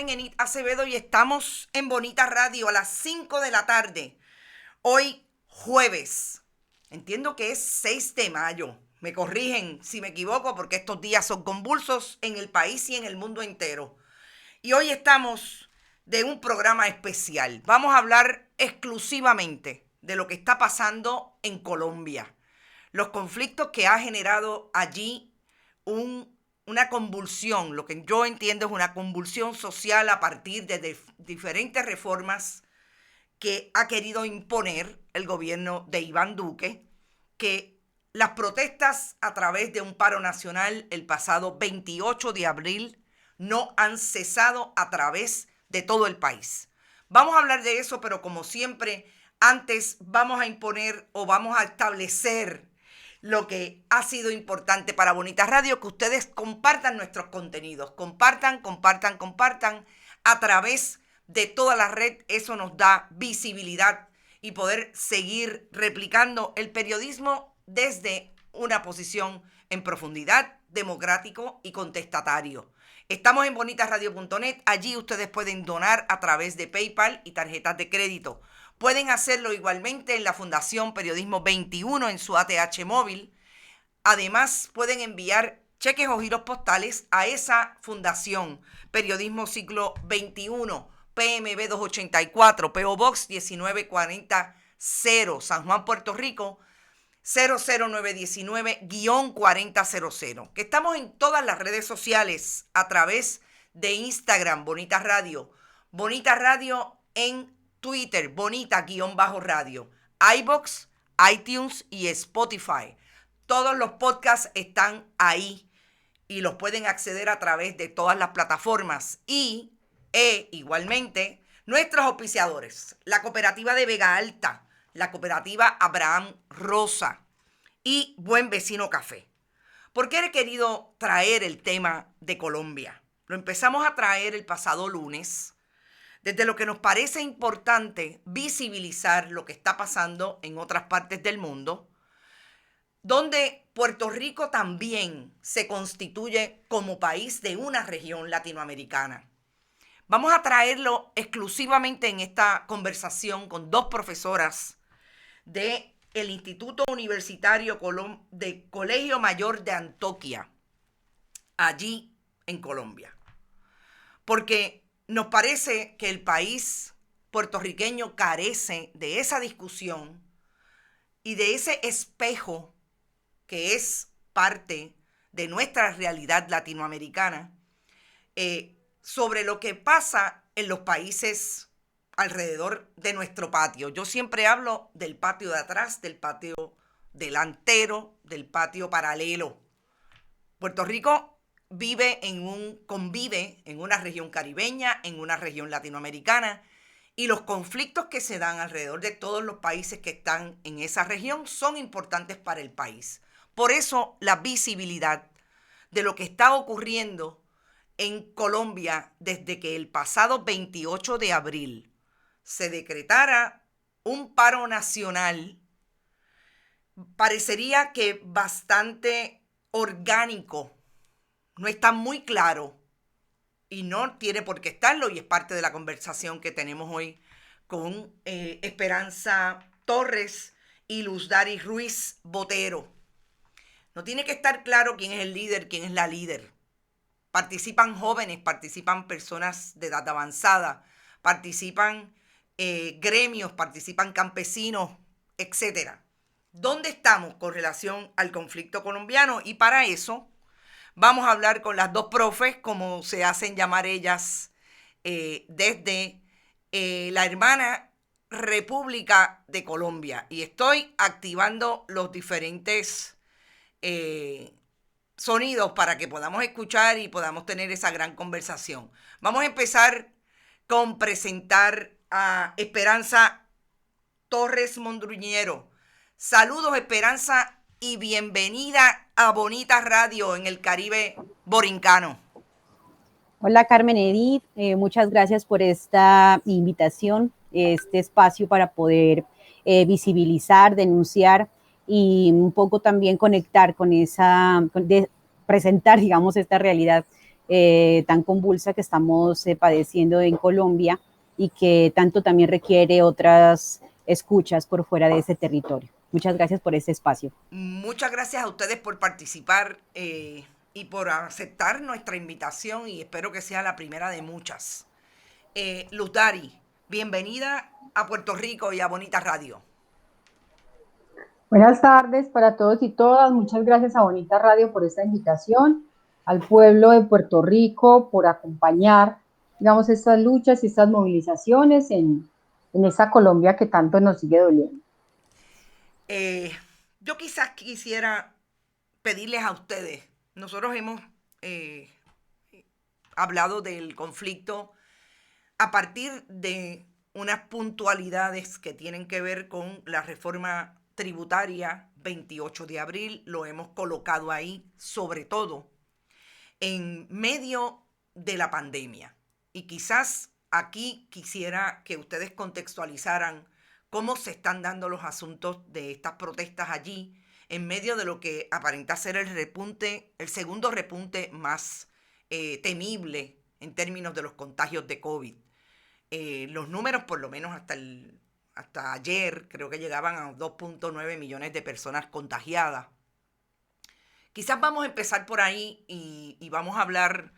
Enid Acevedo y estamos en Bonita Radio a las 5 de la tarde. Hoy jueves. Entiendo que es 6 de mayo. Me corrigen si me equivoco porque estos días son convulsos en el país y en el mundo entero. Y hoy estamos de un programa especial. Vamos a hablar exclusivamente de lo que está pasando en Colombia. Los conflictos que ha generado allí una convulsión, lo que yo entiendo es una convulsión social a partir de diferentes reformas que ha querido imponer el gobierno de Iván Duque, que las protestas a través de un paro nacional el pasado 28 de abril no han cesado a través de todo el país. Vamos a hablar de eso, pero como siempre, antes vamos a imponer o vamos a establecer lo que ha sido importante para Bonita Radio, que ustedes compartan nuestros contenidos, compartan a través de toda la red. Eso nos da visibilidad y poder seguir replicando el periodismo desde una posición en profundidad, democrático y contestatario. Estamos en bonitasradio.net, allí ustedes pueden donar a través de PayPal y tarjetas de crédito. Pueden hacerlo igualmente en la Fundación Periodismo 21 en su ATH móvil. Además, pueden enviar cheques o giros postales a esa Fundación Periodismo Siglo XXI, PMB 284, PO Box 19400, San Juan, Puerto Rico, 00919-4000. Que estamos en todas las redes sociales a través de Instagram, Bonita Radio en Twitter, Bonita-Radio, iVoox, iTunes y Spotify. Todos los podcasts están ahí y los pueden acceder a través de todas las plataformas. Y igualmente nuestros auspiciadores, la Cooperativa de Vega Alta, la Cooperativa Abraham Rosa y Buen Vecino Café. ¿Por qué he querido traer el tema de Colombia? Lo empezamos a traer el pasado lunes, desde lo que nos parece importante visibilizar lo que está pasando en otras partes del mundo, donde Puerto Rico también se constituye como país de una región latinoamericana. Vamos a traerlo exclusivamente en esta conversación con dos profesoras del Instituto Universitario de Colegio Mayor de Antioquia, allí en Colombia. Porque nos parece que el país puertorriqueño carece de esa discusión y de ese espejo que es parte de nuestra realidad latinoamericana sobre lo que pasa en los países alrededor de nuestro patio. Yo siempre hablo del patio de atrás, del patio delantero, del patio paralelo. Puerto Rico convive en una región caribeña, en una región latinoamericana, y los conflictos que se dan alrededor de todos los países que están en esa región son importantes para el país. Por eso la visibilidad de lo que está ocurriendo en Colombia desde que el pasado 28 de abril se decretara un paro nacional, parecería que bastante orgánico. No está muy claro y no tiene por qué estarlo, y es parte de la conversación que tenemos hoy con Esperanza Torres y Luz Dari Ruiz Botero. No tiene que estar claro quién es el líder, quién es la líder. Participan jóvenes, participan personas de edad avanzada, participan gremios, participan campesinos, etc. ¿Dónde estamos con relación al conflicto colombiano? Y para eso vamos a hablar con las dos profes, como se hacen llamar ellas, desde la hermana República de Colombia. Y estoy activando los diferentes sonidos para que podamos escuchar y podamos tener esa gran conversación. Vamos a empezar con presentar a Esperanza Torres Mondruñero. Saludos, Esperanza, y bienvenida a Bonita Radio en el Caribe borincano. Hola Carmen Edith, muchas gracias por esta invitación, este espacio para poder visibilizar, denunciar y un poco también conectar con presentar, digamos, esta realidad tan convulsa que estamos padeciendo en Colombia y que tanto también requiere otras escuchas por fuera de ese territorio. Muchas gracias por este espacio. Muchas gracias a ustedes por participar y por aceptar nuestra invitación y espero que sea la primera de muchas. Luz Dari, bienvenida a Puerto Rico y a Bonita Radio. Buenas tardes para todos y todas. Muchas gracias a Bonita Radio por esta invitación, al pueblo de Puerto Rico por acompañar, digamos, estas luchas y estas movilizaciones en esta Colombia que tanto nos sigue doliendo. Yo quizás quisiera pedirles a ustedes, nosotros hemos hablado del conflicto a partir de unas puntualidades que tienen que ver con la reforma tributaria 28 de abril, lo hemos colocado ahí, sobre todo en medio de la pandemia. Y quizás aquí quisiera que ustedes contextualizaran cómo se están dando los asuntos de estas protestas allí, en medio de lo que aparenta ser el repunte, el segundo repunte más temible en términos de los contagios de COVID. Los números, por lo menos hasta ayer, creo que llegaban a 2.9 millones de personas contagiadas. Quizás vamos a empezar por ahí y vamos a hablar,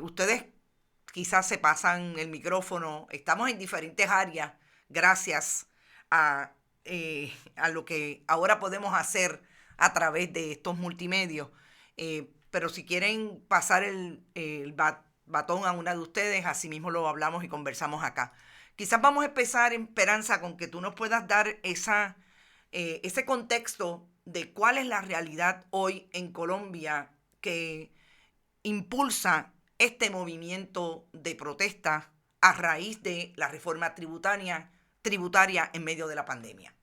ustedes quizás se pasan el micrófono, estamos en diferentes áreas gracias a lo que ahora podemos hacer a través de estos multimedios, pero si quieren pasar el batón a una de ustedes, así mismo lo hablamos y conversamos acá. Quizás vamos a empezar, Esperanza, con que tú nos puedas dar ese contexto de cuál es la realidad hoy en Colombia que impulsa este movimiento de protesta a raíz de la reforma tributaria en medio de la pandemia.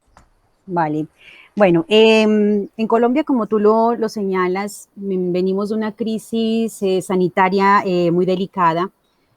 Vale. Bueno, en Colombia, como tú lo señalas, venimos de una crisis sanitaria muy delicada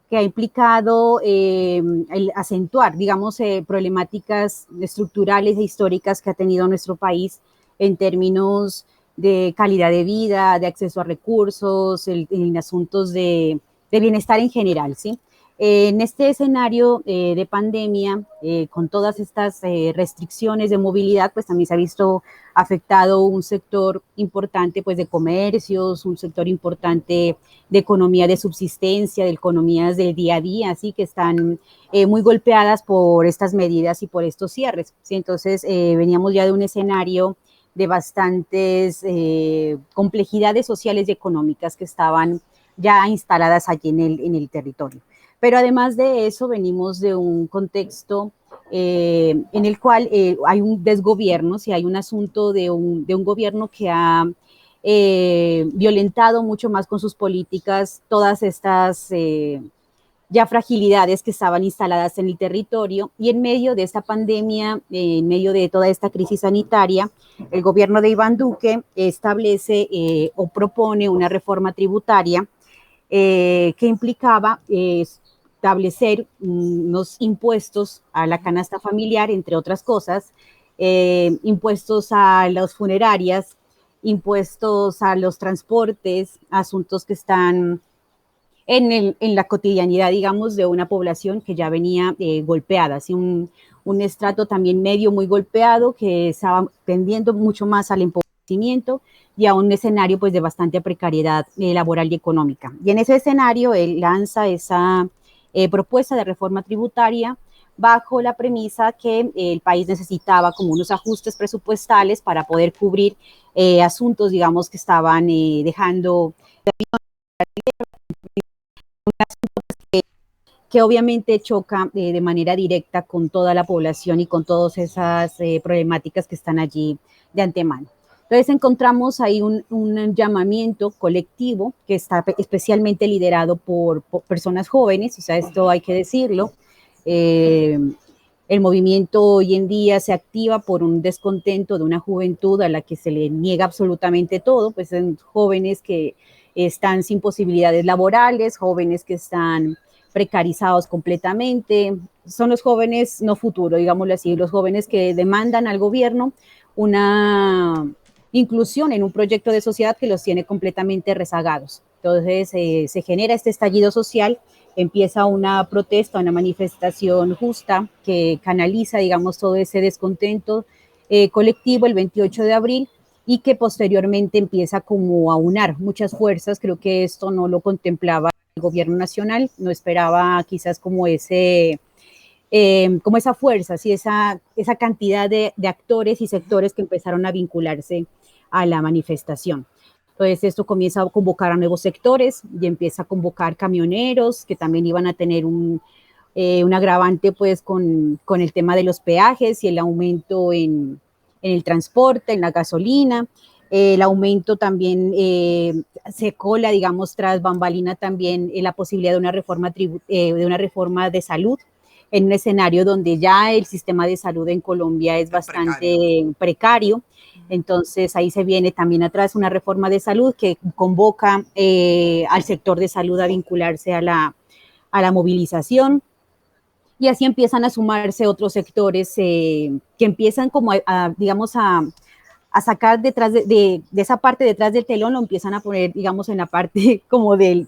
que ha implicado el acentuar, digamos, problemáticas estructurales e históricas que ha tenido nuestro país en términos de calidad de vida, de acceso a recursos, en asuntos de bienestar en general, ¿sí? En este escenario de pandemia, con todas estas restricciones de movilidad, pues también se ha visto afectado un sector importante pues de comercios, un sector importante de economía de subsistencia, de economías del día a día, así que están muy golpeadas por estas medidas y por estos cierres, ¿sí? Entonces veníamos ya de un escenario de bastantes complejidades sociales y económicas que estaban ya instaladas allí en el territorio. Pero además de eso, venimos de un contexto en el cual hay un desgobierno, si hay un asunto de un gobierno que ha violentado mucho más con sus políticas todas estas ya fragilidades que estaban instaladas en el territorio, y en medio de esta pandemia, en medio de toda esta crisis sanitaria, el gobierno de Iván Duque establece o propone una reforma tributaria que implicaba establecer unos impuestos a la canasta familiar, entre otras cosas, impuestos a las funerarias, impuestos a los transportes, asuntos que están en la cotidianidad, digamos, de una población que ya venía golpeada, así un estrato también medio muy golpeado que estaba tendiendo mucho más al empobrecimiento y a un escenario pues de bastante precariedad laboral y económica. Y en ese escenario él lanza esa propuesta de reforma tributaria bajo la premisa que el país necesitaba como unos ajustes presupuestales para poder cubrir asuntos, digamos, que estaban dejando que obviamente choca de manera directa con toda la población y con todas esas problemáticas que están allí de antemano. Entonces encontramos ahí un llamamiento colectivo que está especialmente liderado por personas jóvenes, o sea, esto hay que decirlo. El movimiento hoy en día se activa por un descontento de una juventud a la que se le niega absolutamente todo, pues son jóvenes que están sin posibilidades laborales, jóvenes que están precarizados completamente, son los jóvenes no futuro, digámoslo así, los jóvenes que demandan al gobierno una inclusión en un proyecto de sociedad que los tiene completamente rezagados. Entonces se genera este estallido social, empieza una protesta, una manifestación justa que canaliza, digamos, todo ese descontento colectivo el 28 de abril y que posteriormente empieza como a unar muchas fuerzas. Creo que esto no lo contemplaba el gobierno nacional, no esperaba quizás como como esa fuerza, ¿sí? esa cantidad de actores y sectores que empezaron a vincularse a la manifestación. Entonces esto comienza a convocar a nuevos sectores y empieza a convocar camioneros que también iban a tener un agravante pues con el tema de los peajes y el aumento en el transporte, en la gasolina. El aumento también se cola, digamos, tras bambalina también la posibilidad de una reforma de salud en un escenario donde ya el sistema de salud en Colombia es bastante precario. Entonces ahí se viene también atrás una reforma de salud que convoca al sector de salud a vincularse a la movilización. Y así empiezan a sumarse otros sectores que empiezan como digamos, a sacar detrás de esa parte detrás del telón, lo empiezan a poner, digamos, en la parte como de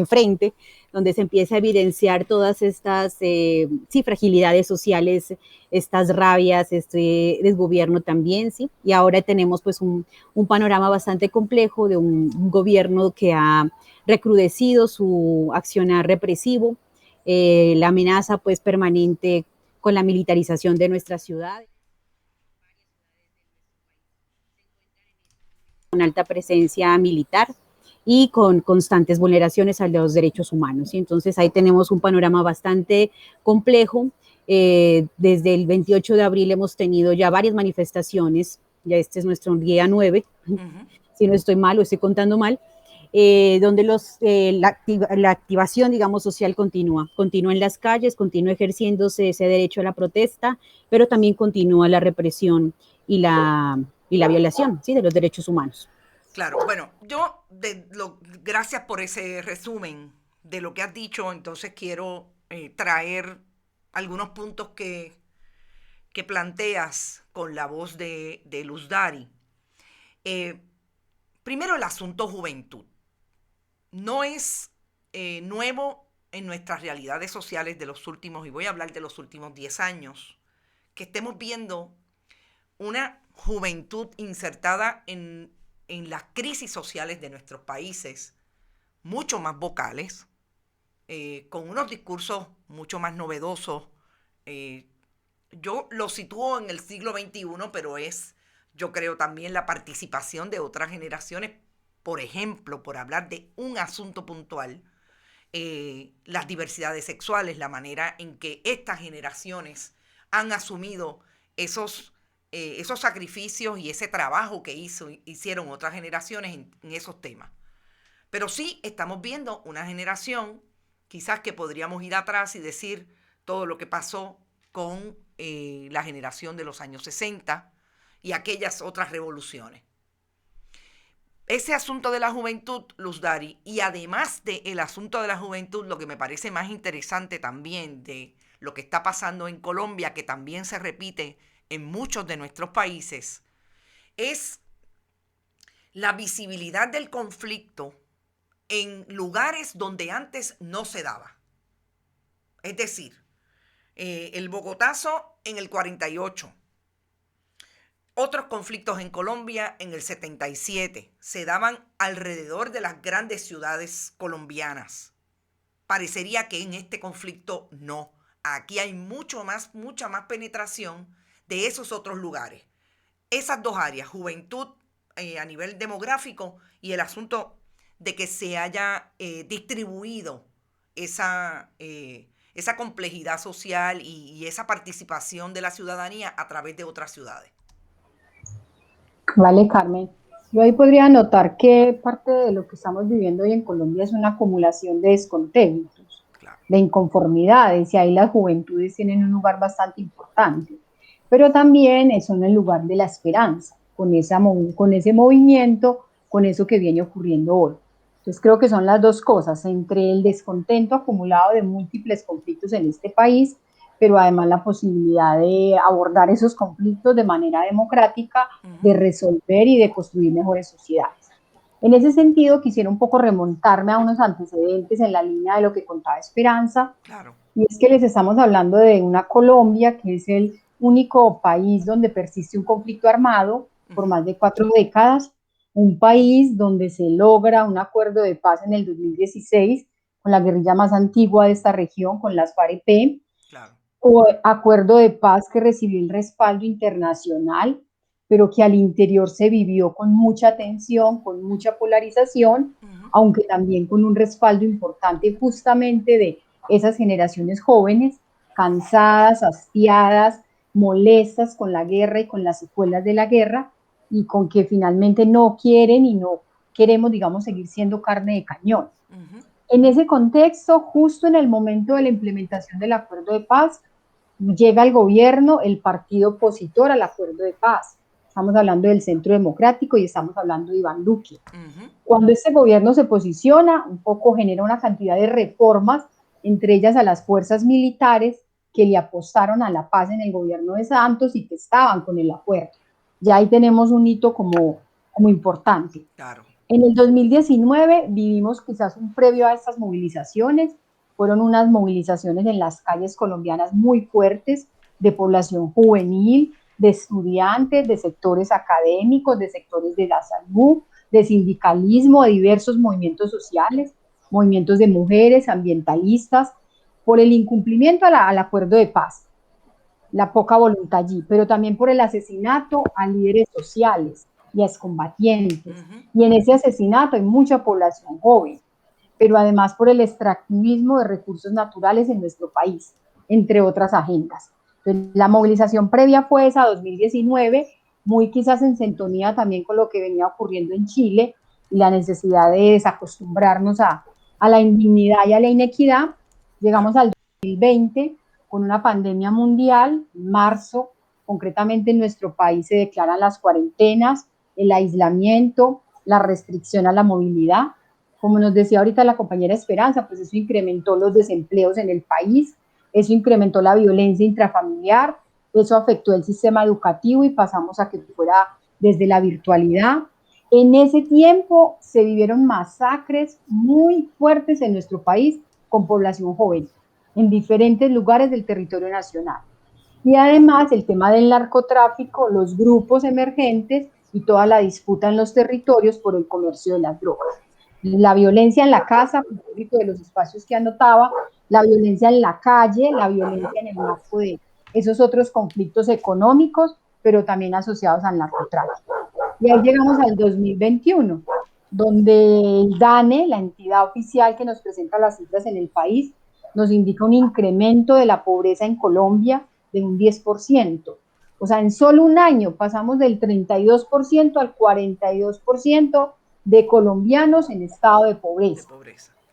frente, donde se empieza a evidenciar todas estas sí, fragilidades sociales, estas rabias, este desgobierno también, ¿sí? Y ahora tenemos pues un panorama bastante complejo de un gobierno que ha recrudecido su accionar represivo, la amenaza pues permanente con la militarización de nuestras ciudades. Con alta presencia militar y con constantes vulneraciones a los derechos humanos. ¿Sí? Entonces ahí tenemos un panorama bastante complejo. Desde el 28 de abril hemos tenido ya varias manifestaciones, ya este es nuestro día 9, si no estoy mal o estoy contando mal, donde la activación, digamos, social continúa en las calles, continúa ejerciéndose ese derecho a la protesta, pero también continúa la represión y la violación, ¿sí? de los derechos humanos. Claro, bueno, gracias por ese resumen de lo que has dicho. Entonces quiero traer algunos puntos que planteas con la voz de Luz Dari. Primero, el asunto juventud. No es nuevo en nuestras realidades sociales de los últimos, y voy a hablar de los últimos 10 años, que estemos viendo una juventud insertada en las crisis sociales de nuestros países, mucho más vocales, con unos discursos mucho más novedosos. Yo lo sitúo en el siglo XXI, pero yo creo, también la participación de otras generaciones. Por ejemplo, por hablar de un asunto puntual, las diversidades sexuales, la manera en que estas generaciones han asumido esos sacrificios y ese trabajo que hicieron otras generaciones en esos temas. Pero sí estamos viendo una generación, quizás que podríamos ir atrás y decir todo lo que pasó con la generación de los años 60 y aquellas otras revoluciones. Ese asunto de la juventud, Luz Dari, y además del asunto de la juventud, lo que me parece más interesante también de lo que está pasando en Colombia, que también se repite en muchos de nuestros países, es la visibilidad del conflicto en lugares donde antes no se daba. Es decir, el Bogotazo en el 48, otros conflictos en Colombia en el 77 se daban alrededor de las grandes ciudades colombianas. Parecería que en este conflicto no. Aquí hay mucha más penetración de esos otros lugares. Esas dos áreas, juventud a nivel demográfico y el asunto de que se haya distribuido esa complejidad social y esa participación de la ciudadanía a través de otras ciudades. Vale, Carmen. Yo ahí podría notar que parte de lo que estamos viviendo hoy en Colombia es una acumulación de descontentos, claro, de inconformidades, y ahí las juventudes tienen un lugar bastante importante. Pero también son el lugar de la esperanza, con ese movimiento, con eso que viene ocurriendo hoy. Entonces creo que son las dos cosas, entre el descontento acumulado de múltiples conflictos en este país, pero además la posibilidad de abordar esos conflictos de manera democrática, de resolver y de construir mejores sociedades. En ese sentido, quisiera un poco remontarme a unos antecedentes en la línea de lo que contaba Esperanza, Claro. y es que les estamos hablando de una Colombia que es el único país donde persiste un conflicto armado por más de 4 décadas, un país donde se logra un acuerdo de paz en el 2016 con la guerrilla más antigua de esta región, con las FARC-EP, Claro. o acuerdo de paz que recibió el respaldo internacional, pero que al interior se vivió con mucha tensión, con mucha polarización, aunque también con un respaldo importante justamente de esas generaciones jóvenes, cansadas, hastiadas, molestas con la guerra y con las secuelas de la guerra, y con que finalmente no quieren y no queremos, digamos, seguir siendo carne de cañón. En ese contexto, justo en el momento de la implementación del acuerdo de paz, llega al gobierno el partido opositor al acuerdo de paz. Estamos hablando del Centro Democrático y estamos hablando de Iván Duque. Cuando este gobierno se posiciona, un poco genera una cantidad de reformas, entre ellas a las fuerzas militares que le apostaron a la paz en el gobierno de Santos y que estaban con el acuerdo. Ya ahí tenemos un hito como importante. Claro. En el 2019 vivimos quizás un previo a estas movilizaciones. Fueron unas movilizaciones en las calles colombianas muy fuertes, de población juvenil, de estudiantes, de sectores académicos, de sectores de la salud, de sindicalismo, de diversos movimientos sociales, movimientos de mujeres, ambientalistas, por el incumplimiento al acuerdo de paz, la poca voluntad allí, pero también por el asesinato a líderes sociales y a excombatientes. Y en ese asesinato hay mucha población joven, pero además por el extractivismo de recursos naturales en nuestro país, entre otras agendas. Entonces, la movilización previa fue esa 2019, muy quizás en sintonía también con lo que venía ocurriendo en Chile y la necesidad de desacostumbrarnos a la indignidad y a la inequidad. Llegamos al 2020 con una pandemia mundial. En marzo, concretamente en nuestro país, se declaran las cuarentenas, el aislamiento, la restricción a la movilidad. Como nos decía ahorita la compañera Esperanza, pues eso incrementó los desempleos en el país, eso incrementó la violencia intrafamiliar, eso afectó el sistema educativo y pasamos a que fuera desde la virtualidad. En ese tiempo se vivieron masacres muy fuertes en nuestro país con población joven, en diferentes lugares del territorio nacional. Y además el tema del narcotráfico, los grupos emergentes y toda la disputa en los territorios por el comercio de las drogas. La violencia en la casa, de los espacios que anotaba, la violencia en la calle, la violencia en el marco de esos otros conflictos económicos, pero también asociados al narcotráfico. Y ahí llegamos al 2021, donde el DANE, la entidad oficial que nos presenta las cifras en el país, nos indica un incremento de la pobreza en Colombia de un 10%. O sea, en solo un año pasamos del 32% al 42% de colombianos en estado de pobreza.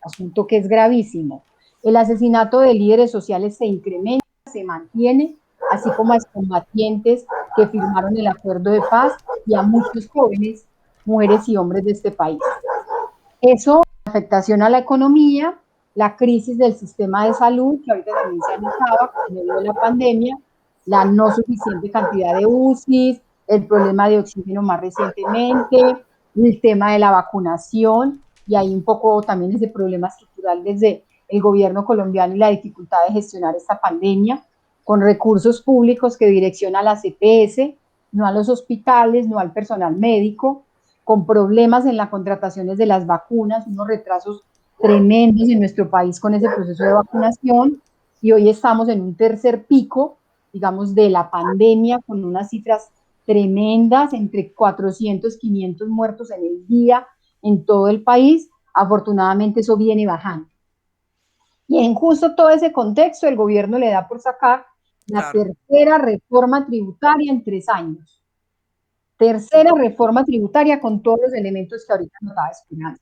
Asunto que es gravísimo. El asesinato de líderes sociales se incrementa, se mantiene, así como a combatientes que firmaron el acuerdo de paz y a muchos jóvenes, mujeres y hombres de este país. Eso, afectación a la economía, la crisis del sistema de salud, que ahorita también se anotaba en medio de la pandemia, la no suficiente cantidad de UCIs, el problema de oxígeno más recientemente, el tema de la vacunación, y hay un poco también ese problema estructural desde el gobierno colombiano y la dificultad de gestionar esta pandemia, con recursos públicos que direccionan a las EPS, no a los hospitales, no al personal médico, con problemas en las contrataciones de las vacunas, unos retrasos tremendos en nuestro país con ese proceso de vacunación, y hoy estamos en un tercer pico, digamos, de la pandemia, con unas cifras tremendas, entre 400, 500 muertos en el día en todo el país. Afortunadamente eso viene bajando. Y en justo todo ese contexto, el gobierno le da por sacar la tercera reforma tributaria en 3 años. Tercera reforma tributaria con todos los elementos que ahorita nos estaba explicando.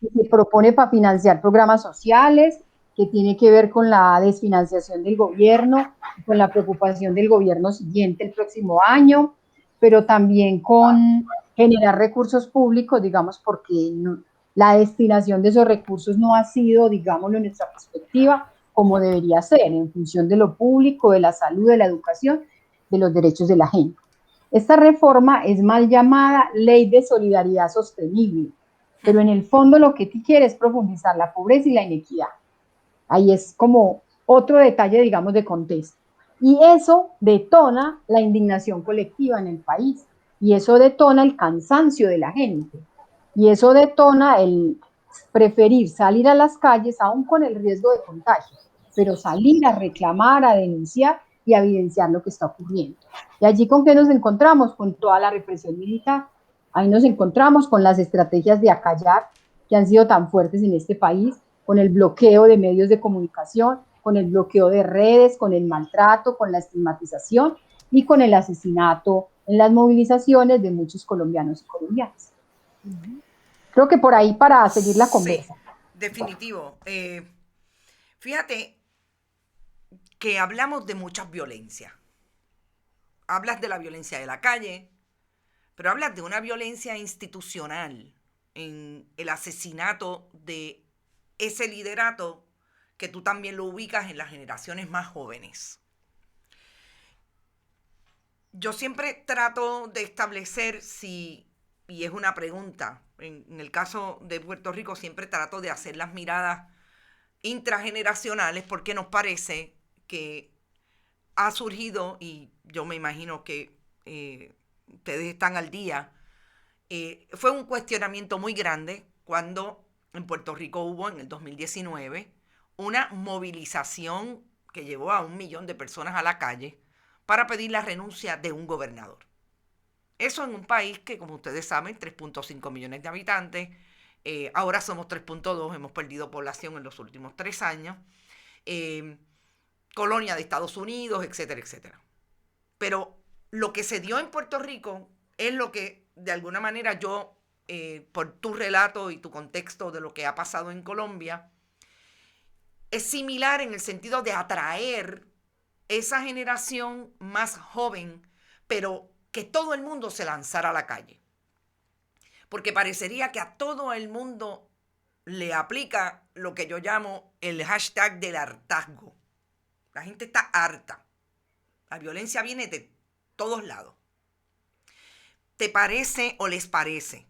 Se propone para financiar programas sociales, que tiene que ver con la desfinanciación del gobierno, con la preocupación del gobierno siguiente el próximo año, pero también con generar recursos públicos, digamos, porque no, la destinación de esos recursos no ha sido, digámoslo, en nuestra perspectiva, como debería ser, en función de lo público, de la salud, de la educación, de los derechos de la gente. Esta reforma es mal llamada Ley de Solidaridad Sostenible, pero en el fondo lo que tú quieres es profundizar la pobreza y la inequidad. Ahí es como otro detalle, digamos, de contexto. Y eso detona la indignación colectiva en el país, y eso detona el cansancio de la gente, y eso detona el preferir salir a las calles aún con el riesgo de contagio, pero salir a reclamar, a denunciar y a evidenciar lo que está ocurriendo. Y allí con qué nos encontramos, con toda la represión militar. Ahí nos encontramos con las estrategias de acallar que han sido tan fuertes en este país, con el bloqueo de medios de comunicación, con el bloqueo de redes, con el maltrato, con la estigmatización y con el asesinato en las movilizaciones de muchos colombianos y colombianas. Creo que por ahí para seguir la Sí, conversa. definitivo. Fíjate que hablamos de muchas violencias. Hablas de la violencia de la calle, pero hablas de una violencia institucional en el asesinato de ese liderato que tú también lo ubicas en las generaciones más jóvenes. Yo siempre trato de establecer si, y es una pregunta, en el caso de Puerto Rico siempre trato de hacer las miradas intrageneracionales porque nos parece que ha surgido, y yo me imagino que ustedes están al día, fue un cuestionamiento muy grande cuando en Puerto Rico hubo en el 2019 una movilización que llevó a 1 millón de personas a la calle para pedir la renuncia de un gobernador. Eso en un país que, como ustedes saben, 3.5 millones de habitantes, ahora somos 3.2, hemos perdido población en los últimos 3 años, colonia de Estados Unidos, etcétera, etcétera. Pero lo que se dio en Puerto Rico es lo que, de alguna manera, yo, por tu relato y tu contexto de lo que ha pasado en Colombia, es similar en el sentido de atraer esa generación más joven, pero que todo el mundo se lanzara a la calle. Porque parecería que a todo el mundo le aplica lo que yo llamo el hashtag del hartazgo. La gente está harta. La violencia viene de todos lados. ¿Te parece o les parece?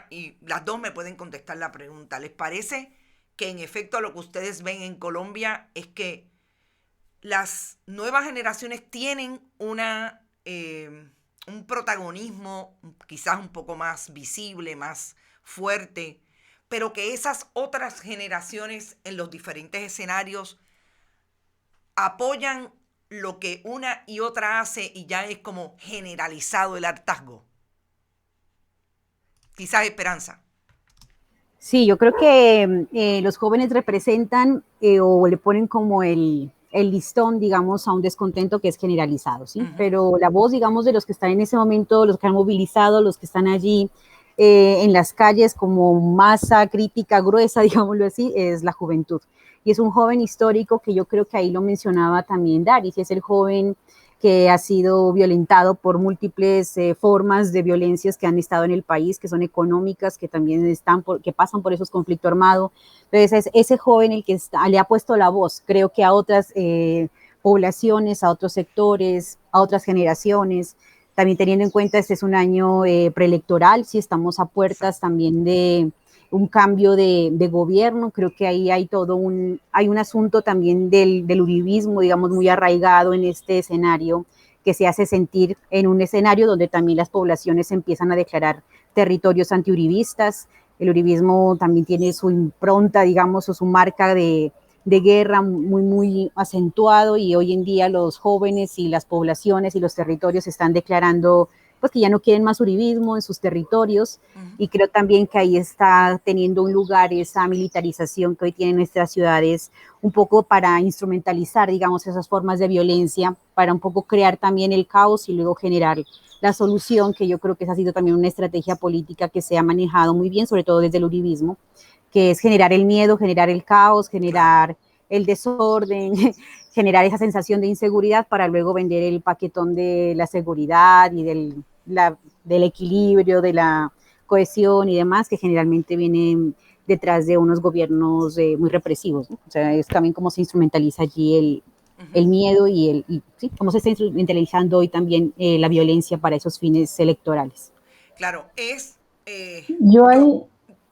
Y las dos me pueden contestar la pregunta. ¿Les parece que en efecto lo que ustedes ven en Colombia es que las nuevas generaciones tienen un protagonismo quizás un poco más visible, más fuerte, pero que esas otras generaciones en los diferentes escenarios apoyan lo que una y otra hace y ya es como generalizado el hartazgo? Quizás Esperanza. Sí, yo creo que los jóvenes representan o le ponen como el listón, digamos, a un descontento que es generalizado, ¿sí? Pero la voz, digamos, de los que están en ese momento, los que han movilizado, los que están allí en las calles como masa crítica gruesa, digámoslo así, es la juventud. Y es un joven histórico que yo creo que ahí lo mencionaba también Daris, es el joven que ha sido violentado por múltiples formas de violencias que han estado en el país, que son económicas, que también que pasan por esos conflictos armados. Entonces, es ese joven el que le ha puesto la voz, creo que a otras poblaciones, a otros sectores, a otras generaciones. También teniendo en cuenta, este es un año preelectoral, si estamos a puertas también de un cambio de gobierno, creo que ahí hay hay un asunto también del uribismo, digamos, muy arraigado en este escenario, que se hace sentir en un escenario donde también las poblaciones empiezan a declarar territorios antiuribistas. El uribismo también tiene su impronta, digamos, o su marca de guerra muy acentuado, y hoy en día los jóvenes y las poblaciones y los territorios están declarando pues que ya no quieren más uribismo en sus territorios, y creo también que ahí está teniendo un lugar esa militarización que hoy tienen nuestras ciudades, un poco para instrumentalizar, digamos, esas formas de violencia, para un poco crear también el caos y luego generar la solución, que yo creo que esa ha sido también una estrategia política que se ha manejado muy bien, sobre todo desde el uribismo, que es generar el miedo, generar el caos, generar el desorden, generar esa sensación de inseguridad para luego vender el paquetón de la seguridad y del equilibrio, de la cohesión y demás, que generalmente vienen detrás de unos gobiernos muy represivos, ¿no? O sea, es también cómo se instrumentaliza allí el miedo y sí, cómo se está instrumentalizando hoy también la violencia para esos fines electorales. Claro, Yo ahí,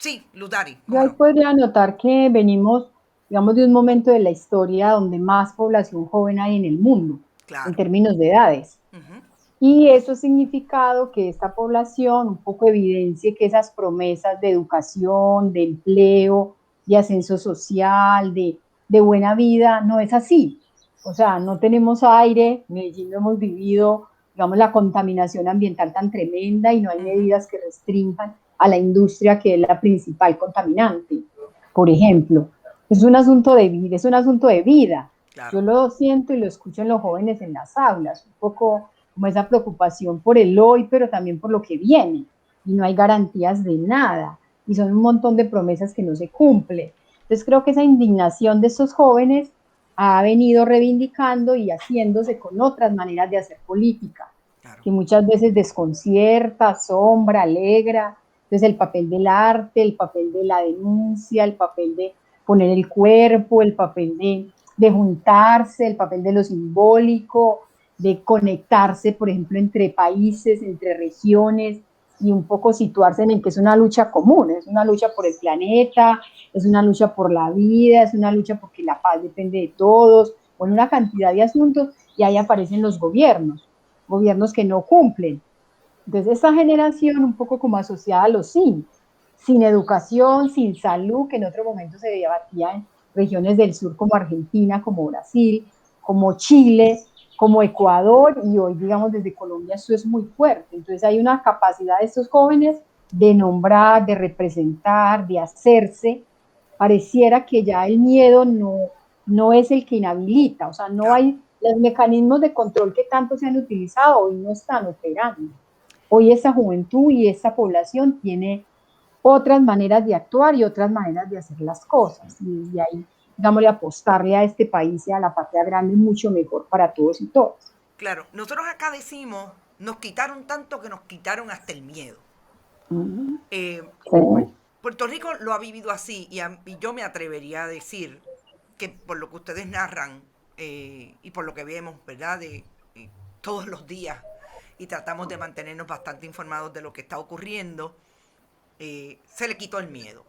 Sí, Lutari, Yo cómo ahí no. podría notar que venimos, digamos, de un momento de la historia donde más población joven hay en el mundo, en Claro. términos de edades. Ujú, Y eso ha significado que esta población un poco evidencie que esas promesas de educación, de empleo, de ascenso social, de buena vida, no es así. O sea, no tenemos aire, Medellín no hemos vivido, digamos, la contaminación ambiental tan tremenda y no hay ujú. medidas que restrinjan a la industria que es la principal contaminante. Por ejemplo, es un asunto de vida, es un asunto de vida. Claro, Yo lo siento y lo escucho en los jóvenes en las aulas, un poco como esa preocupación por el hoy, pero también por lo que viene. Y no hay garantías de nada. Y son un montón de promesas que no se cumplen. Entonces creo que esa indignación de estos jóvenes ha venido reivindicando y haciéndose con otras maneras de hacer política, claro. que muchas veces desconcierta, asombra, alegra. Entonces el papel del arte, el papel de la denuncia, el papel de poner el cuerpo, el papel de juntarse, el papel de lo simbólico, de conectarse, por ejemplo, entre países, entre regiones y un poco situarse en que es una lucha común, es una lucha por el planeta, es una lucha por la vida, es una lucha porque la paz depende de todos, con una cantidad de asuntos y ahí aparecen los gobiernos, gobiernos que no cumplen. Entonces, esta generación un poco como asociada a los sin educación, sin salud, que en otro momento se debatía en regiones del sur como Argentina, como Brasil, como Chile, como Ecuador, y hoy, digamos, desde Colombia esto es muy fuerte. Entonces hay una capacidad de estos jóvenes de nombrar, de representar, de hacerse. Pareciera que ya el miedo no es el que inhabilita, o sea, no Claro. hay los mecanismos de control que tanto se han utilizado, hoy no están operando. Hoy esa juventud y esa población tiene otras maneras de actuar y otras maneras de hacer las cosas. Y ahí, digámosle, apostarle a este país y a la patria grande es mucho mejor para todos y todas. Claro, nosotros acá decimos, nos quitaron tanto que nos quitaron hasta el miedo. Eh, Sí. Puerto Rico lo ha vivido así y yo me atrevería a decir que por lo que ustedes narran y por lo que vemos, ¿verdad? Todos los días y tratamos de mantenernos bastante informados de lo que está ocurriendo, se le quitó el miedo.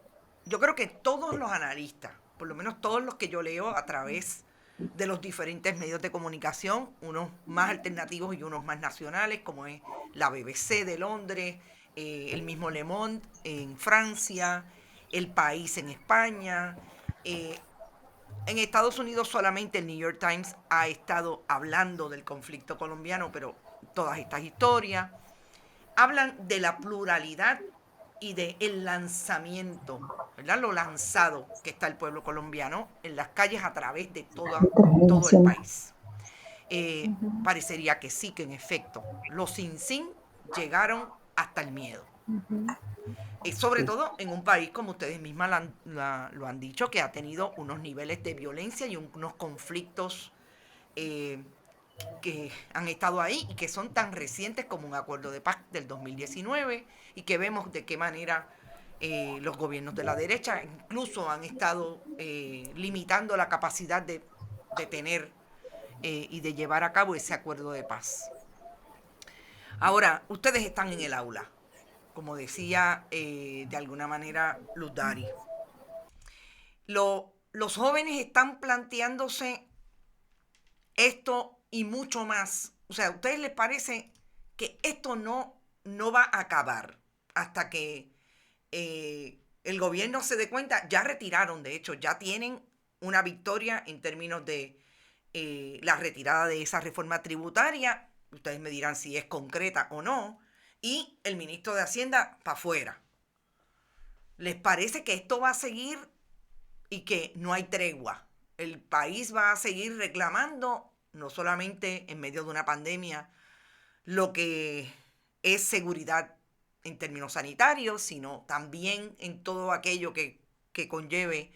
Yo creo que todos los analistas, por lo menos todos los que yo leo a través de los diferentes medios de comunicación, unos más alternativos y unos más nacionales, como es la BBC de Londres, el mismo Le Monde en Francia, El País en España. eh, en Estados Unidos solamente el New York Times ha estado hablando del conflicto colombiano, pero todas estas historias hablan de la pluralidad y de el lanzamiento, ¿verdad? Lo lanzado que está el pueblo colombiano en las calles a través de todo el país. Parecería que sí, que en efecto, los sin llegaron hasta el miedo. Sobre todo en un país, como ustedes mismas lo han dicho, que ha tenido unos niveles de violencia y unos conflictos eh, que han estado ahí y que son tan recientes como un acuerdo de paz del 2019 y que vemos de qué manera los gobiernos de la derecha incluso han estado limitando la capacidad de tener y de llevar a cabo ese acuerdo de paz. Ahora, ustedes están en el aula, como decía de alguna manera Luz Dari. Los jóvenes están planteándose esto y mucho más. O sea, ¿a ustedes les parece que esto no va a acabar hasta que el gobierno se dé cuenta? Ya retiraron, de hecho, ya tienen una victoria en términos de la retirada de esa reforma tributaria. Ustedes me dirán si es concreta o no. Y el ministro de Hacienda para afuera. ¿Les parece que esto va a seguir y que no hay tregua? El país va a seguir reclamando, no solamente en medio de una pandemia, lo que es seguridad en términos sanitarios, sino también en todo aquello que conlleve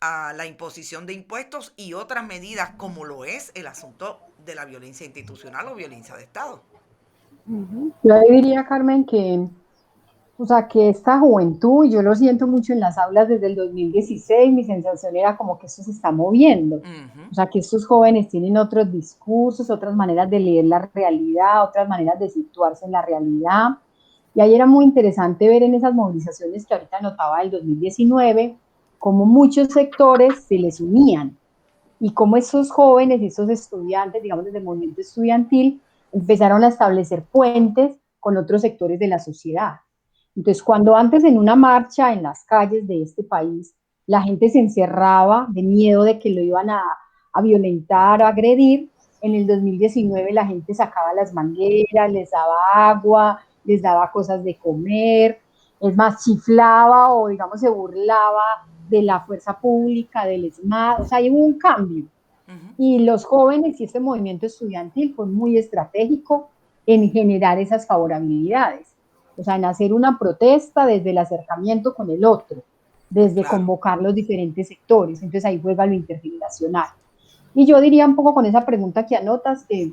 a la imposición de impuestos y otras medidas como lo es el asunto de la violencia institucional o violencia de Estado. Yo diría, Carmen, que, o sea, que esta juventud, y yo lo siento mucho en las aulas desde el 2016, mi sensación era como que esto se está moviendo. Ujú. O sea, que estos jóvenes tienen otros discursos, otras maneras de leer la realidad, otras maneras de situarse en la realidad. Y ahí era muy interesante ver en esas movilizaciones que ahorita notaba del 2019, cómo muchos sectores se les unían y cómo esos jóvenes, esos estudiantes, digamos desde el movimiento estudiantil, empezaron a establecer puentes con otros sectores de la sociedad. Entonces, cuando antes en una marcha en las calles de este país, la gente se encerraba de miedo de que lo iban a violentar o agredir, en el 2019 la gente sacaba las mangueras, les daba agua, les daba cosas de comer, es más, chiflaba o digamos se burlaba de la fuerza pública, del ESMAD, o sea, hubo un cambio. Ujú. Y los jóvenes y este movimiento estudiantil fue muy estratégico en generar esas favorabilidades, o sea, en hacer una protesta desde el acercamiento con el otro, desde Claro. convocar los diferentes sectores, entonces ahí juega lo intergeneracional. Y yo diría un poco con esa pregunta que anotas que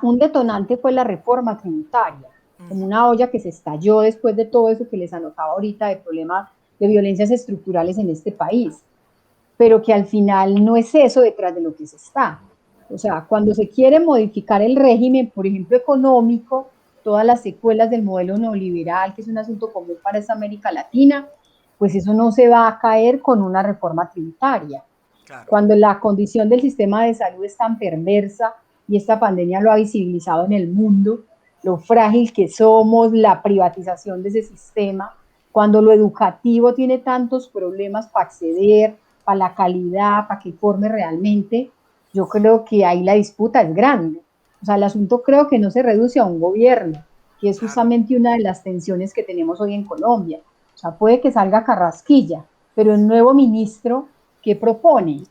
un detonante fue la reforma tributaria, como Ujú. una olla que se estalló después de todo eso que les anotaba ahorita de problemas de violencias estructurales en este país, pero que al final no es eso detrás de lo que se está. O sea, cuando se quiere modificar el régimen, por ejemplo, económico, todas las secuelas del modelo neoliberal, que es un asunto común para esta América Latina, pues eso no se va a caer con una reforma tributaria. Claro. Cuando la condición del sistema de salud es tan perversa y esta pandemia lo ha visibilizado en el mundo, lo frágil que somos, la privatización de ese sistema, cuando lo educativo tiene tantos problemas para acceder, para la calidad, para que forme realmente, yo creo que ahí la disputa es grande. O sea, el asunto creo que no se reduce a un gobierno, que es Claro. justamente una de las tensiones que tenemos hoy en Colombia. O sea, puede que salga Carrasquilla, pero el nuevo ministro, ¿qué propone?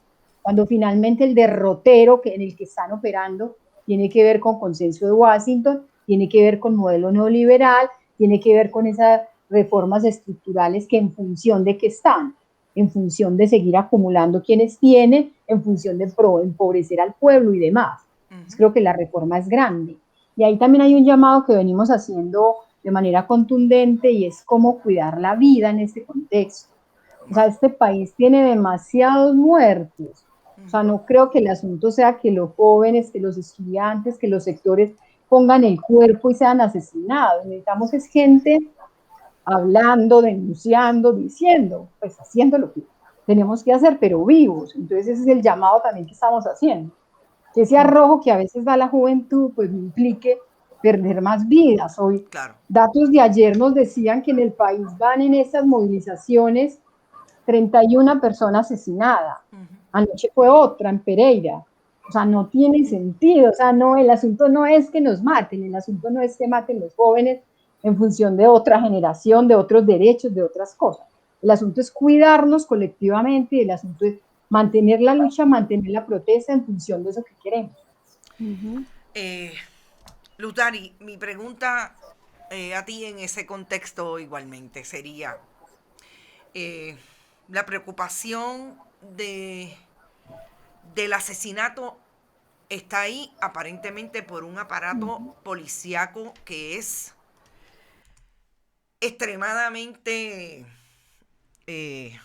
Cuando finalmente el derrotero en el que están operando tiene que ver con consenso de Washington, tiene que ver con modelo neoliberal, tiene que ver con esas reformas estructurales que en función de qué están, en función de seguir acumulando quienes tienen, en función de empobrecer al pueblo y demás. Entonces Ujú. creo que la reforma es grande. Y ahí también hay un llamado que venimos haciendo de manera contundente y es cómo cuidar la vida en este contexto. O sea, Wow. este país tiene demasiados muertos. O sea, Ujú. no creo que el asunto sea que los jóvenes, que los estudiantes, que los sectores pongan el cuerpo y sean asesinados. Necesitamos es gente hablando, denunciando, diciendo, pues haciendo lo que tenemos que hacer, pero vivos. Entonces ese es el llamado también que estamos haciendo. Que ese arrojo que a veces da la juventud, pues no implique perder más vidas. Hoy, Claro. datos de ayer nos decían que en el país van en estas movilizaciones 31 personas asesinadas. Ujú. Anoche fue otra en Pereira. O sea, no tiene sentido. O sea, no, el asunto no es que nos maten, el asunto no es que maten los jóvenes en función de otra generación, de otros derechos, de otras cosas. El asunto es cuidarnos colectivamente y el asunto es mantener la lucha, mantener la protesta en función de eso que queremos. Ujú. Eh, Lutari, mi pregunta a ti en ese contexto igualmente sería eh, la preocupación del asesinato está ahí aparentemente por un aparato policíaco que es extremadamente, eh,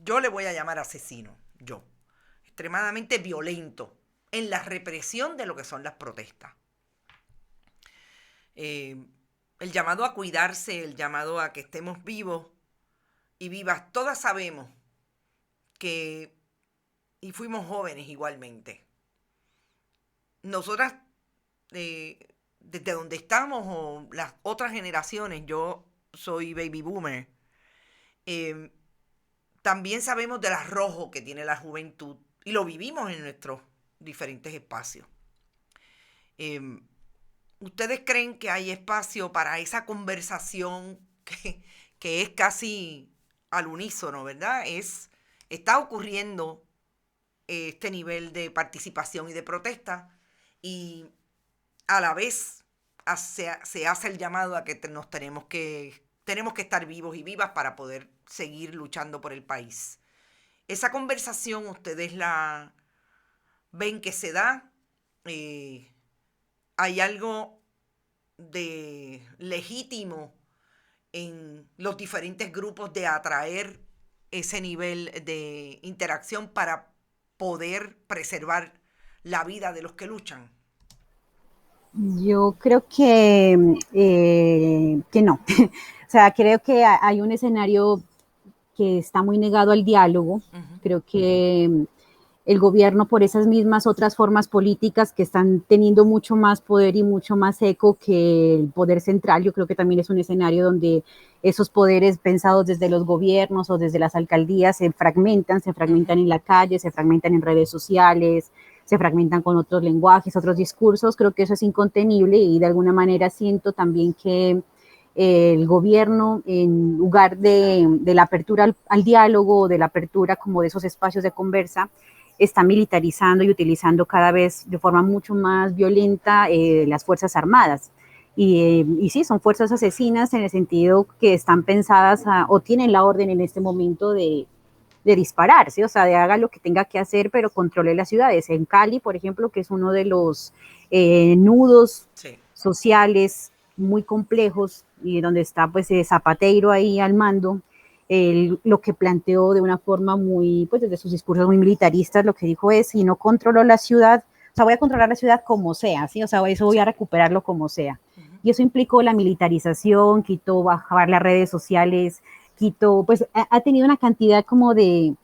yo le voy a llamar asesino, yo, extremadamente violento en la represión de lo que son las protestas. Eh, el llamado a cuidarse, el llamado a que estemos vivos y vivas, todas sabemos que, y fuimos jóvenes igualmente, nosotras, desde donde estamos o las otras generaciones, yo soy baby boomer, eh, también sabemos del arrojo que tiene la juventud y lo vivimos en nuestros diferentes espacios. Eh, ¿Ustedes creen que hay espacio para esa conversación que es casi al unísono, ¿verdad? Está ocurriendo este nivel de participación y de protesta y a la vez se hace el llamado a que tenemos que estar vivos y vivas para poder seguir luchando por el país. Esa conversación ustedes la ven que se da. Eh, Hay algo de legítimo en los diferentes grupos de atraer ese nivel de interacción para poder preservar la vida de los que luchan. Yo creo que no. O sea, creo que hay un escenario que está muy negado al diálogo. Ujú. Creo que el gobierno, por esas mismas otras formas políticas que están teniendo mucho más poder y mucho más eco que el poder central, yo creo que también es un escenario donde esos poderes pensados desde los gobiernos o desde las alcaldías se fragmentan Ujú. en la calle, se fragmentan en redes sociales, se fragmentan con otros lenguajes, otros discursos. Creo que eso es incontenible y de alguna manera siento también que el gobierno, en lugar de la apertura al diálogo, de la apertura como de esos espacios de conversa, está militarizando y utilizando cada vez de forma mucho más violenta las Fuerzas Armadas. Y sí, son fuerzas asesinas en el sentido que están pensadas o tienen la orden en este momento de disparar, ¿sí? O sea, de haga lo que tenga que hacer, pero controle las ciudades. En Cali, por ejemplo, que es uno de los nudos Sí. sociales muy complejos y donde está pues Zapateiro ahí al mando, lo que planteó de una forma muy, pues desde sus discursos muy militaristas, lo que dijo es, si no controlo la ciudad, o sea, voy a controlar la ciudad como sea, ¿sí? O sea, eso voy a Sí. recuperarlo como sea. Ujú. Y eso implicó la militarización, quitó bajar las redes sociales, quitó, pues ha tenido una cantidad como de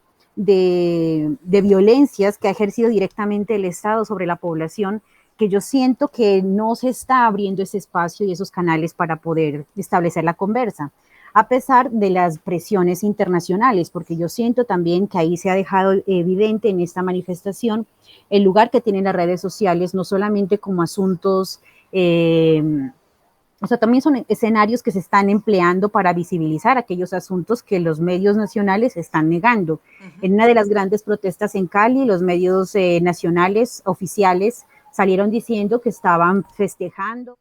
violencias que ha ejercido directamente el Estado sobre la población, que yo siento que no se está abriendo ese espacio y esos canales para poder establecer la conversa, a pesar de las presiones internacionales, porque yo siento también que ahí se ha dejado evidente en esta manifestación el lugar que tienen las redes sociales, no solamente como asuntos o sea, también son escenarios que se están empleando para visibilizar aquellos asuntos que los medios nacionales están negando. Ujú. En una de las grandes protestas en Cali, los medios nacionales oficiales salieron diciendo que estaban festejando.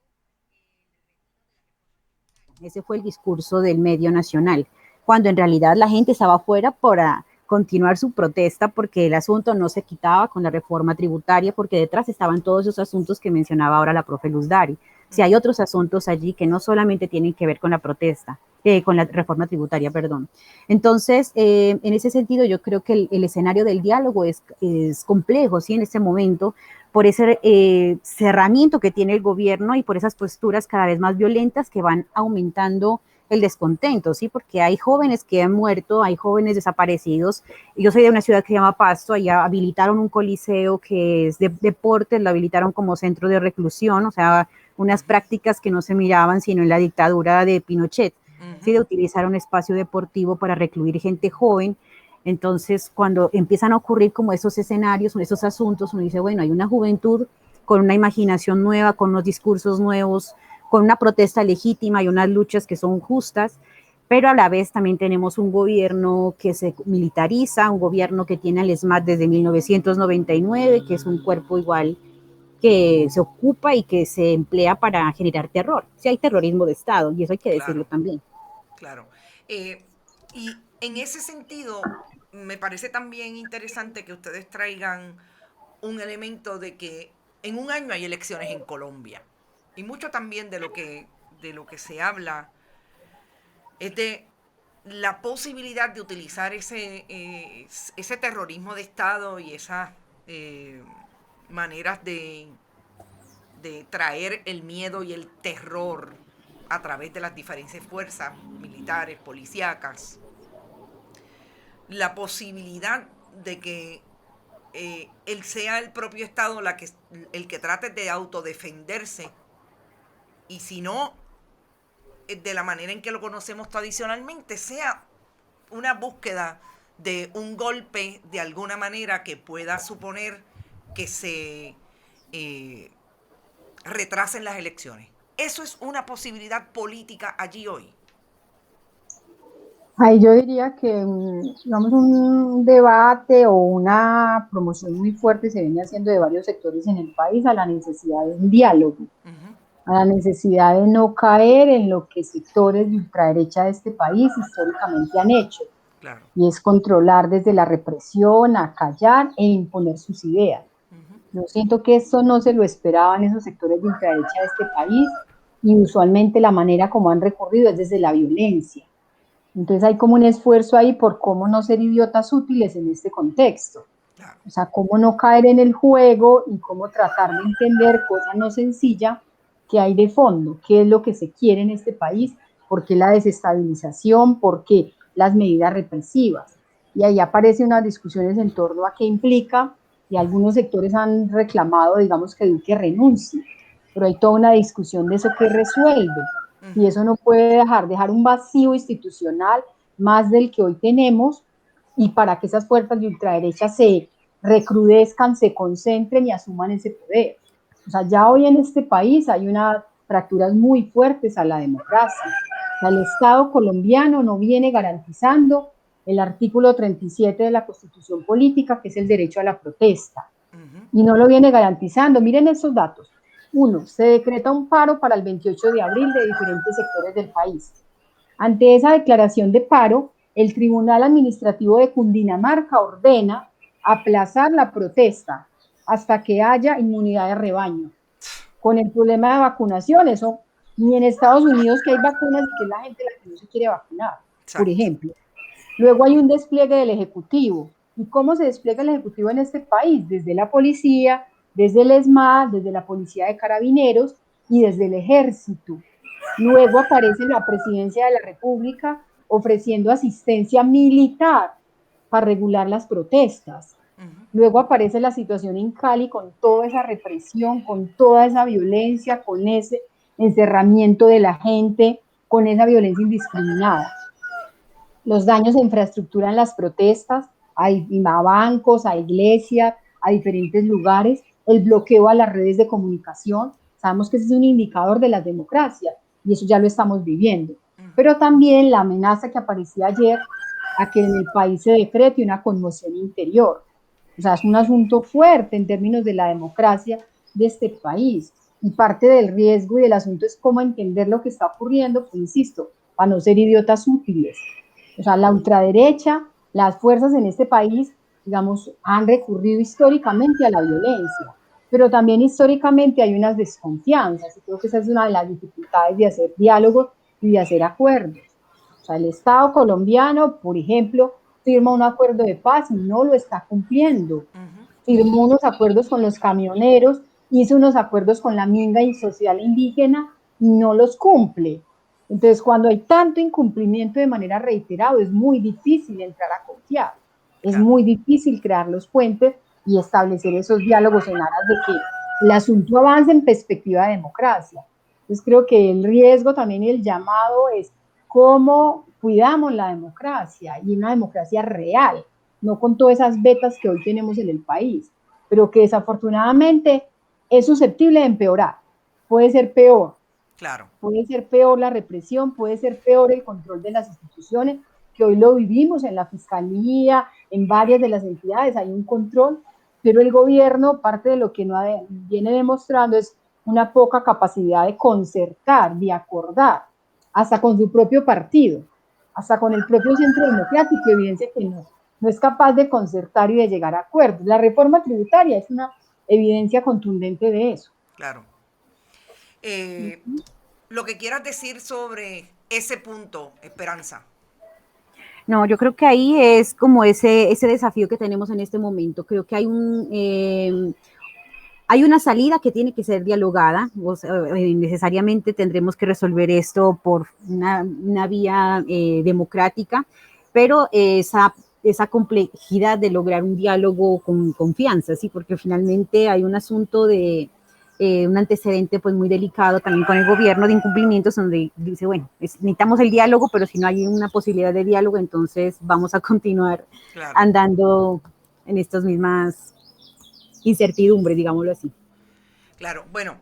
Ese fue el discurso del medio nacional, cuando en realidad la gente estaba afuera para continuar su protesta porque el asunto no se quitaba con la reforma tributaria, porque detrás estaban todos esos asuntos que mencionaba ahora la profe Luz Dari. Si hay Ujú. otros asuntos allí que no solamente tienen que ver con la protesta, con la reforma tributaria, perdón. Entonces, en ese sentido, yo creo que el escenario del diálogo es complejo, ¿sí? En este momento, por ese cerramiento que tiene el gobierno y por esas posturas cada vez más violentas que van aumentando el descontento, ¿sí? Porque hay jóvenes que han muerto, hay jóvenes desaparecidos. Yo soy de una ciudad que se llama Pasto, allá habilitaron un coliseo que es de deportes, lo habilitaron como centro de reclusión, o sea, unas Ujú. prácticas que no se miraban sino en la dictadura de Pinochet, ¿sí? Ujú. De utilizar un espacio deportivo para recluir gente joven. Entonces, cuando empiezan a ocurrir como esos escenarios, esos asuntos, uno dice, bueno, hay una juventud con una imaginación nueva, con unos discursos nuevos, con una protesta legítima y unas luchas que son justas, pero a la vez también tenemos un gobierno que se militariza, un gobierno que tiene al ESMAD desde 1999, que es un cuerpo igual que se ocupa y que se emplea para generar terror. Si sí, hay terrorismo de Estado, y eso hay que decirlo Claro, también. claro. Y en ese sentido, me parece también interesante que ustedes traigan un elemento de que en un año hay elecciones en Colombia. Y mucho también de lo que se habla es de la posibilidad de utilizar ese terrorismo de Estado y esas eh, maneras de traer el miedo y el terror a través de las diferentes fuerzas militares, policíacas, la posibilidad de que él sea el propio Estado el que trate de autodefenderse y si no, de la manera en que lo conocemos tradicionalmente, sea una búsqueda de un golpe de alguna manera que pueda suponer que se eh, retrasen las elecciones. Eso es una posibilidad política allí hoy. Ahí yo diría que, digamos, un debate o una promoción muy fuerte se viene haciendo de varios sectores en el país a la necesidad de un diálogo, Ujú. a la necesidad de no caer en lo que sectores de ultraderecha de este país históricamente han hecho, Claro. y es controlar desde la represión, acallar e imponer sus ideas. Ujú. Yo siento que eso no se lo esperaban esos sectores de ultraderecha de este país y usualmente la manera como han recurrido es desde la violencia. Entonces hay como un esfuerzo ahí por cómo no ser idiotas útiles en este contexto. Claro. O sea, cómo no caer en el juego y cómo tratar de entender cosa no sencilla que hay de fondo, qué es lo que se quiere en este país, por qué la desestabilización, por qué las medidas represivas. Y ahí aparecen unas discusiones en torno a qué implica, y algunos sectores han reclamado, digamos, que Duque renuncie, pero hay toda una discusión de eso que resuelve, y eso no puede dejar un vacío institucional más del que hoy tenemos, y para que esas fuerzas de ultraderecha se recrudezcan, se concentren y asuman ese poder. O sea, ya hoy en este país hay unas fracturas muy fuertes a la democracia. O sea, el Estado colombiano no viene garantizando el artículo 37 de la Constitución Política, que es el derecho a la protesta, y no lo viene garantizando. Miren esos datos. Uno, se decreta un paro para el 28 de abril de diferentes sectores del país. Ante esa declaración de paro, el Tribunal Administrativo de Cundinamarca ordena aplazar la protesta hasta que haya inmunidad de rebaño. Con el problema de vacunación, eso ni en Estados Unidos que hay vacunas y que es la gente la que no se quiere vacunar, por Exacto. ejemplo. Luego hay un despliegue del Ejecutivo. ¿Y cómo se despliega el Ejecutivo en este país? Desde la policía, desde el ESMAD, desde la Policía de Carabineros y desde el Ejército. Luego aparece la Presidencia de la República ofreciendo asistencia militar para regular las protestas. Luego aparece la situación en Cali con toda esa represión, con toda esa violencia, con ese encerramiento de la gente, con esa violencia indiscriminada. Los daños a infraestructura en las protestas, a bancos, a iglesias, a diferentes lugares, el bloqueo a las redes de comunicación. Sabemos que ese es un indicador de la democracia y eso ya lo estamos viviendo. Pero también la amenaza que aparecía ayer a que en el país se decrete una conmoción interior. O sea, es un asunto fuerte en términos de la democracia de este país. Y parte del riesgo y del asunto es cómo entender lo que está ocurriendo, pues insisto, para no ser idiotas útiles. O sea, la ultraderecha, las fuerzas en este país, digamos, han recurrido históricamente a la violencia, pero también históricamente hay unas desconfianzas, y creo que esa es una de las dificultades de hacer diálogos y de hacer acuerdos. O sea, el Estado colombiano, por ejemplo, firma un acuerdo de paz y no lo está cumpliendo. Firmó unos acuerdos con los camioneros, hizo unos acuerdos con la minga y social indígena y no los cumple. Entonces, cuando hay tanto incumplimiento de manera reiterada, es muy difícil entrar a confiar, es Claro. muy difícil crear los puentes y establecer esos diálogos en aras de que el asunto avance en perspectiva de democracia. Entonces, creo que el riesgo también y el llamado es cómo cuidamos la democracia y una democracia real, no con todas esas vetas que hoy tenemos en el país, pero que desafortunadamente es susceptible de empeorar, puede ser peor. Claro. Puede ser peor la represión, puede ser peor el control de las instituciones, que hoy lo vivimos en la fiscalía, en varias de las entidades, hay un control, pero el gobierno, parte de lo que no viene demostrando es una poca capacidad de concertar, de acordar, hasta con su propio partido, hasta con el propio centro democrático, evidencia que no es capaz de concertar y de llegar a acuerdos. La reforma tributaria es una evidencia contundente de eso. Claro. Lo que quieras decir sobre ese punto, Esperanza. No, yo creo que ahí es como ese desafío que tenemos en este momento. Creo que hay una salida que tiene que ser dialogada, o sea, necesariamente tendremos que resolver esto por una vía democrática, pero esa complejidad de lograr un diálogo con confianza, ¿sí? Porque finalmente hay un asunto de un antecedente pues muy delicado también con el gobierno de incumplimientos donde dice, bueno, necesitamos el diálogo, pero si no hay una posibilidad de diálogo, entonces vamos a continuar Claro. andando en estas mismas incertidumbre, digámoslo así. Claro. Bueno,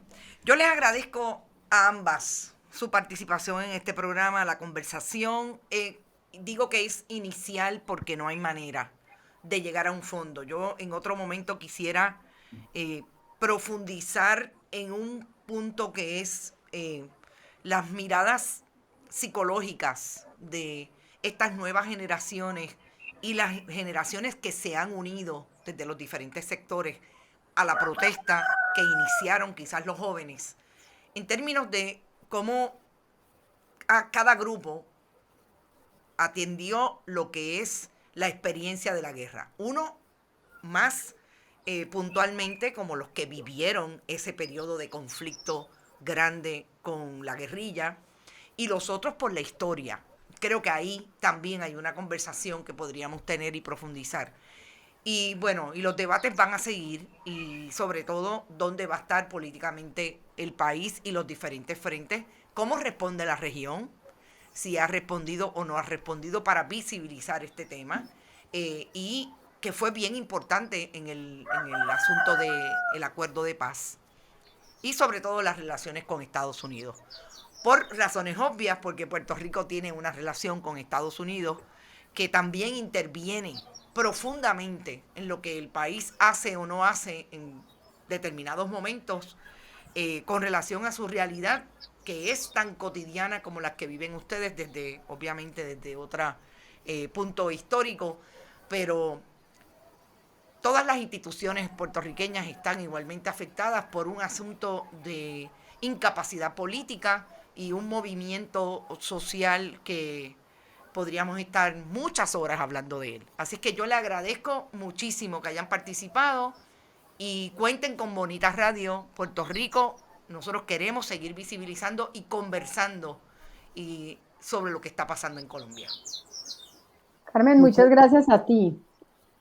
yo les agradezco a ambas su participación en este programa, la conversación. Digo que es inicial porque no hay manera de llegar a un fondo. Yo en otro momento quisiera profundizar en un punto que es las miradas psicológicas de estas nuevas generaciones y las generaciones que se han unido desde los diferentes sectores a la protesta que iniciaron quizás los jóvenes, en términos de cómo a cada grupo atendió lo que es la experiencia de la guerra. Uno más puntualmente como los que vivieron ese periodo de conflicto grande con la guerrilla, y los otros por la historia. Creo que ahí también hay una conversación que podríamos tener y profundizar. Y bueno, y los debates van a seguir, y sobre todo dónde va a estar políticamente el país y los diferentes frentes, cómo responde la región, si ha respondido o no ha respondido para visibilizar este tema, y que fue bien importante en el asunto del acuerdo de paz, y sobre todo las relaciones con Estados Unidos. Por razones obvias, porque Puerto Rico tiene una relación con Estados Unidos que también interviene profundamente en lo que el país hace o no hace en determinados momentos, con relación a su realidad, que es tan cotidiana como las que viven ustedes, obviamente desde otro punto histórico, pero todas las instituciones puertorriqueñas están igualmente afectadas por un asunto de incapacidad política y un movimiento social que podríamos estar muchas horas hablando de él. Así que yo le agradezco muchísimo que hayan participado, y cuenten con Bonita Radio Puerto Rico. Nosotros queremos seguir visibilizando y conversando sobre lo que está pasando en Colombia. Carmen, muchas gracias a ti.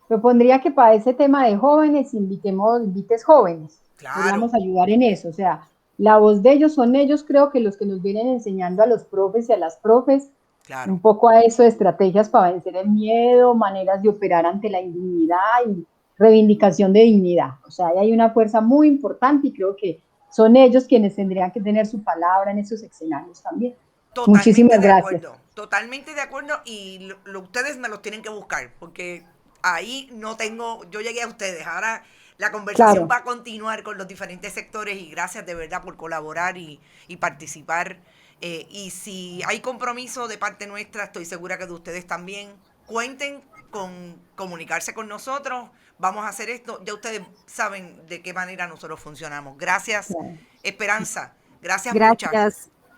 Propondría que para ese tema de jóvenes invites jóvenes. Claro. Podríamos ayudar en eso. O sea, la voz de ellos son ellos, creo que los que nos vienen enseñando a los profes y a las profes, Claro. un poco a eso, estrategias para vencer el miedo, maneras de operar ante la indignidad y reivindicación de dignidad. O sea, ahí hay una fuerza muy importante y creo que son ellos quienes tendrían que tener su palabra en esos escenarios también. Totalmente Muchísimas gracias. Totalmente de acuerdo, y ustedes me los tienen que buscar, porque ahí no tengo, yo llegué a ustedes, ahora la conversación va a continuar con los diferentes sectores, y gracias de verdad por colaborar y participar, y si hay compromiso de parte nuestra, estoy segura que de ustedes también. Cuenten con comunicarse con nosotros, vamos a hacer esto, ya ustedes saben de qué manera nosotros funcionamos. Gracias, Esperanza, gracias.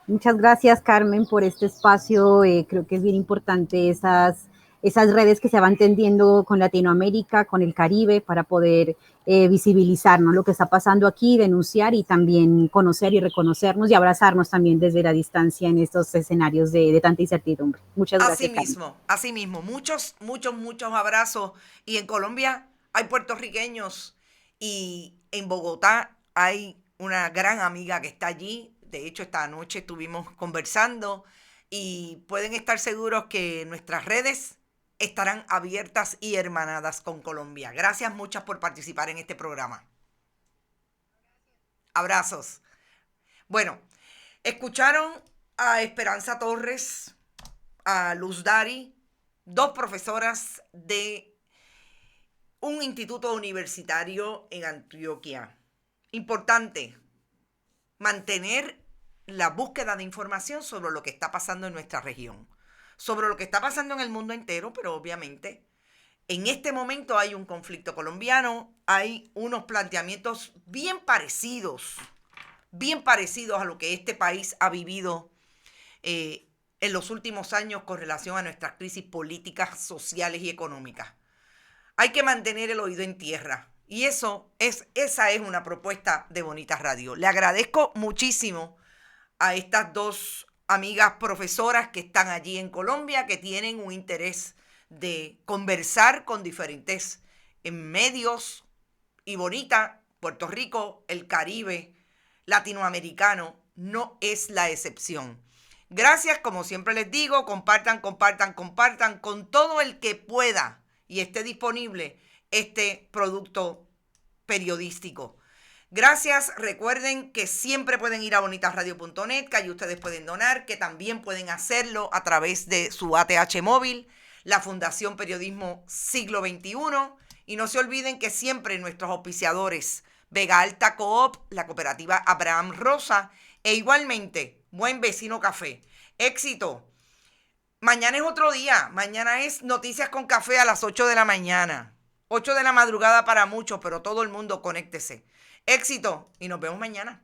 Muchas gracias, Carmen, por este espacio. Creo que es bien importante esas redes que se van tendiendo con Latinoamérica, con el Caribe, para poder visibilizar, ¿no?, lo que está pasando aquí, denunciar y también conocer y reconocernos y abrazarnos también desde la distancia en estos escenarios de tanta incertidumbre. Muchas gracias. Así mismo, muchos abrazos. Y en Colombia hay puertorriqueños, y en Bogotá hay una gran amiga que está allí. De hecho, esta noche estuvimos conversando, y pueden estar seguros que nuestras redes estarán abiertas y hermanadas con Colombia. Gracias muchas por participar en este programa. Abrazos. Bueno, escucharon a Esperanza Torres, a Luz Dari, dos profesoras de un instituto universitario en Antioquia. Importante mantener la búsqueda de información sobre lo que está pasando en nuestra región, sobre lo que está pasando en el mundo entero, pero obviamente en este momento hay un conflicto colombiano, hay unos planteamientos bien parecidos a lo que este país ha vivido en los últimos años con relación a nuestras crisis políticas, sociales y económicas. Hay que mantener el oído en tierra. Y esa es una propuesta de Bonita Radio. Le agradezco muchísimo a estas dos amigas profesoras que están allí en Colombia, que tienen un interés de conversar con diferentes medios. Y Bonita, Puerto Rico, el Caribe latinoamericano, no es la excepción. Gracias, como siempre les digo, compartan con todo el que pueda y esté disponible este producto periodístico. Gracias. Recuerden que siempre pueden ir a bonitasradio.net, que ahí ustedes pueden donar, que también pueden hacerlo a través de su ATH móvil, la Fundación Periodismo Siglo XXI. Y no se olviden que siempre nuestros auspiciadores, Vega Alta Coop, la cooperativa Abraham Rosa, e igualmente Buen Vecino Café. Éxito. Mañana es otro día. Mañana es Noticias con Café a las 8 de la mañana. 8 de la madrugada para muchos, pero todo el mundo conéctese. Éxito y nos vemos mañana.